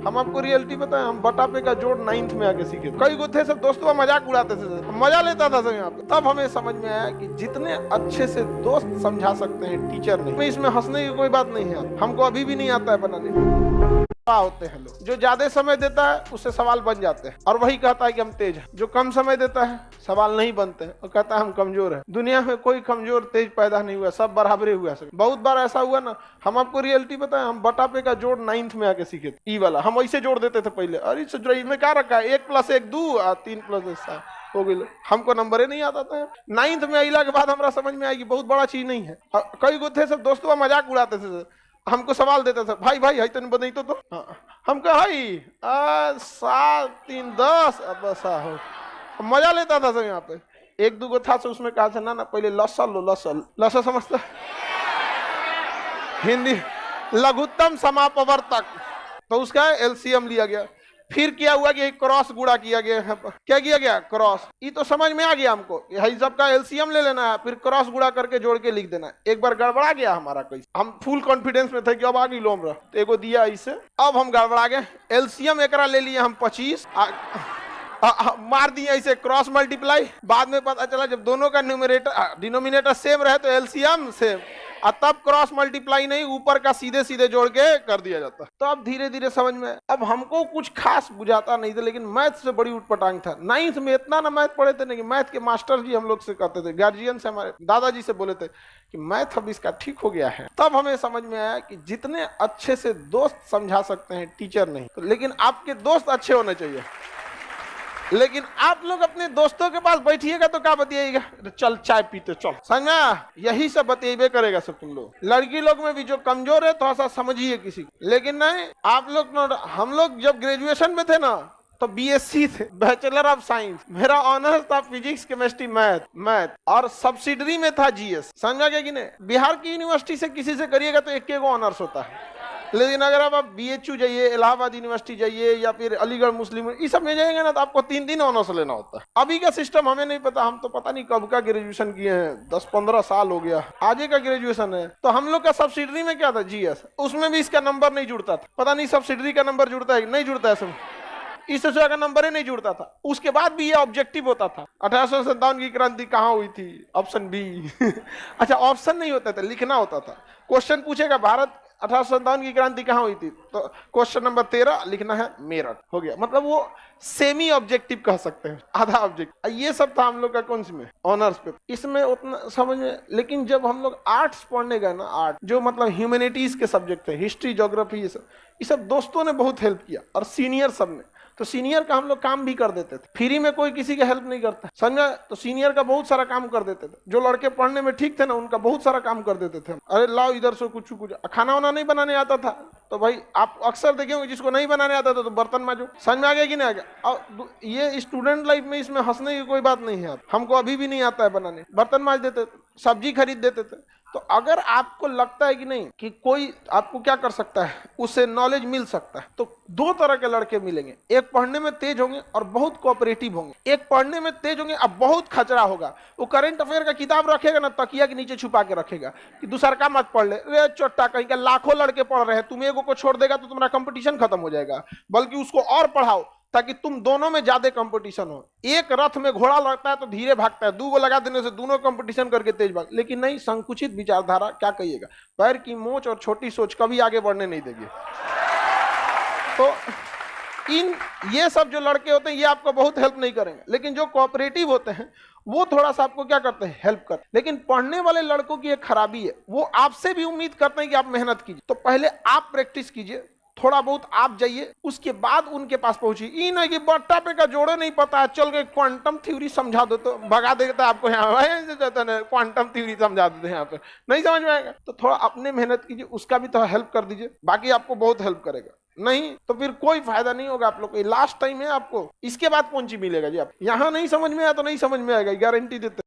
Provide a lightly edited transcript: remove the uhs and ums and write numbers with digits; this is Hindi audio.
हम आपको रियलिटी बताएं, हम बटापे का जोड़ 9th में आके सीखे। कई गो थे सब दोस्तों मजाक उड़ाते थे, मजा लेता था सब यहाँ पे। तब हमें समझ में आया कि जितने अच्छे से दोस्त समझा सकते हैं टीचर नहीं, इसमें हंसने की कोई बात नहीं है। हमको अभी भी नहीं आता है बनाने। होते हैं लोग जो ज्यादा समय देता है उससे सवाल बन जाते हैं और वही कहता है कि हम तेज हैं। जो कम समय देता है सवाल नहीं बनते हैं और कहता है हम कमजोर हैं। दुनिया में कोई कमजोर तेज पैदा नहीं हुआ, सब बराबरे हुआ। सब बहुत बार ऐसा हुआ ना, हम आपको रियलिटी बताएं, हम बटापे का जोड़ 9th में आके सीखे थे। ई वाला हम ऐसे जोड़ देते थे पहले, अरे इसमें क्या रखा है 1 + 1 2 और 3 + 1 7 हो गई। हमको नंबर ही नहीं आता था। 9th में अला के बाद हमारा समझ में आया कि बहुत बड़ा चीज नहीं है। कई गो थे सब दोस्तों मजाक उड़ाते थे, हमको सवाल देता था, भाई भाई है तो नहीं बनी तो हम कहा 7 3 10 अब ऐसा हो। मजा लेता था सब यहाँ पे। एक दो था तो उसमें कहा था ना पहले लसल लो, लसल समझता हिंदी लघुत्तम समापवर्तक, तो उसका एलसीएम लिया गया। फिर क्या हुआ कि क्रॉस गुणा किया गया। क्या किया गया? क्रॉस। ये तो समझ में आ गया हमको, यही सबका एलसीएम ले लेना है, फिर क्रॉस गुणा करके जोड़ के लिख देना है। एक बार गड़बड़ा गया हमारा कैसे, हम फुल कॉन्फिडेंस में थे कि अब आ गई लोमरा, तो एगो दिया इसे, अब हम गड़बड़ा गए। एलसीएम एकरा ले लिए हम 25, मार दिया इसे क्रॉस मल्टीप्लाई। बाद में पता चला जब दोनों का डिनोमिनेटर सेम रहे तो एलसीएम सेम, और तब क्रॉस मल्टीप्लाई नहीं, ऊपर का सीधे सीधे जोड़ के कर दिया जाता। तो अब धीरे धीरे समझ में, अब हमको कुछ खास बुझाता नहीं था, लेकिन मैथ से बड़ी उठपटांग था। 9th में इतना ना मैथ पढ़े थे नहीं, मैथ के मास्टर जी हम लोग से कहते थे, गार्जियन से, हमारे दादाजी से बोले थे कि मैथ अब इसका ठीक हो गया है। तब हमें समझ में आया कि जितने अच्छे से दोस्त समझा सकते हैं टीचर नहीं, तो लेकिन आपके दोस्त अच्छे होने चाहिए। लेकिन आप लोग अपने दोस्तों के पास बैठिएगा तो क्या बतियाएगा, चल चाय पीते चल, समझा, यही सब बतियाबे करेगा सब तुम लोग। लड़की लोग में भी जो कमजोर है थोड़ा सा समझिए किसी को, लेकिन नहीं आप लोग। हम लोग जब ग्रेजुएशन में थे ना तो बीएससी थे, बैचलर ऑफ साइंस। मेरा ऑनर्स था फिजिक्स केमिस्ट्री मैथ और सब्सिडरी में था जीएस, समझा क्या कि नहीं। बिहार की यूनिवर्सिटी से किसी से करिएगा तो एक ऑनर्स होता है, लेकिन अगर आप बीएचयू जाइए, इलाहाबाद यूनिवर्सिटी जाइए या फिर अलीगढ़ मुस्लिम, इस सब में जाएंगे ना तो आपको 3 ऑनर्स लेना होता है। अभी का सिस्टम हमें नहीं पता, हम तो पता नहीं कब का ग्रेजुएशन किए हैं, 10-15 साल हो गया, आगे का ग्रेजुएशन है। तो हम लोग का सब्सिडरी में क्या था, जीएस, उसमें भी इसका नंबर नहीं जुड़ता था। पता नहीं सब्सिडरी का नंबर जुड़ता है नहीं जुड़ता है, सब इस का नंबर ही नहीं जुड़ता था। उसके बाद भी ये ऑब्जेक्टिव होता था, 1857 की क्रांति कहाँ हुई थी, ऑप्शन बी अच्छा ऑप्शन नहीं होता था, लिखना होता था। क्वेश्चन पूछेगा भारत 1857 की क्रांति कहाँ हुई थी, तो क्वेश्चन नंबर 13 लिखना है मेरठ, हो गया। मतलब वो सेमी ऑब्जेक्टिव कह सकते हैं, आधा ऑब्जेक्ट। ये सब था हम लोग का कौन सी में, ऑनर्स पे, इसमें उतना समझ में। लेकिन जब हम लोग आर्ट्स पढ़ने गए ना, आर्ट जो मतलब ह्यूमैनिटीज के सब्जेक्ट थे, हिस्ट्री ज्योग्राफी, ये सब दोस्तों ने बहुत हेल्प किया, और सीनियर सब ने। तो सीनियर का हम लोग काम भी कर देते थे, फ्री में कोई किसी का हेल्प नहीं करता, समझा। तो सीनियर का बहुत सारा काम कर देते थे। जो लड़के पढ़ने में ठीक थे ना, उनका बहुत सारा काम कर देते थे। अरे लाओ इधर से कुछ खाना वाना नहीं बनाने आता था तो भाई आप अक्सर देखेंगे जिसको नहीं बनाने आता था तो बर्तन मांजो, समझ में आ गया कि नहीं आ गया। और ये स्टूडेंट लाइफ में इसमें हंसने की कोई बात नहीं है। हमको अभी भी नहीं आता है बनाने, बर्तन मांज देते थे, सब्जी खरीद देते थे। तो अगर आपको लगता है कि नहीं कि कोई आपको क्या कर सकता है, उससे नॉलेज मिल सकता है, तो 2 तरह के लड़के मिलेंगे। एक पढ़ने में तेज होंगे और बहुत कोऑपरेटिव होंगे। एक पढ़ने में तेज होंगे अब बहुत खचरा होगा, वो करंट अफेयर का किताब रखेगा ना, तकिया के नीचे छुपा के रखेगा कि दूसरा का मत पढ़ ले, रे चोट्टा, कहीं का लाखों लड़के पढ़ रहे हैं, तुम एगो को छोड़ देगा तो तुम्हारा कंपटीशन खत्म हो जाएगा। बल्कि उसको और पढ़ाओ ताकि तुम दोनों में ज्यादा कंपटीशन हो। एक रथ में घोड़ा लगता है तो धीरे भागता है, 2 लगा देने से दोनों कंपटीशन करके तेज भाग। लेकिन नहीं, संकुचित विचारधारा क्या कहिएगा, पैर की मोच और छोटी सोच कभी आगे बढ़ने नहीं देगी। तो ये सब जो लड़के होते हैं ये आपको बहुत हेल्प नहीं करेंगे, लेकिन जो कोऑपरेटिव होते हैं वो थोड़ा सा आपको क्या करते हैं, हेल्प करते हैं। लेकिन पढ़ने वाले लड़कों की एक खराबी है, वो आपसे भी उम्मीद करते हैं कि आप मेहनत कीजिए। तो पहले आप प्रैक्टिस कीजिए, थोड़ा बहुत आप जाइए, उसके बाद उनके पास पहुंचिए। ये नहीं कि बट्टा पे का जोड़े नहीं पता है, चल के क्वांटम थ्योरी समझा दो तो भगा देता है आपको। यहाँ क्वांटम थ्योरी समझा देते हैं, यहाँ पे नहीं समझ में आएगा तो थोड़ा अपने मेहनत कीजिए, उसका भी थोड़ा हेल्प कर दीजिए, बाकी आपको बहुत हेल्प करेगा। नहीं तो फिर कोई फायदा नहीं होगा आप लोग को। लास्ट टाइम है आपको, इसके बाद कौन सी मिलेगा जी। आप यहाँ नहीं समझ में आया तो नहीं समझ में आएगा, गारंटी देते।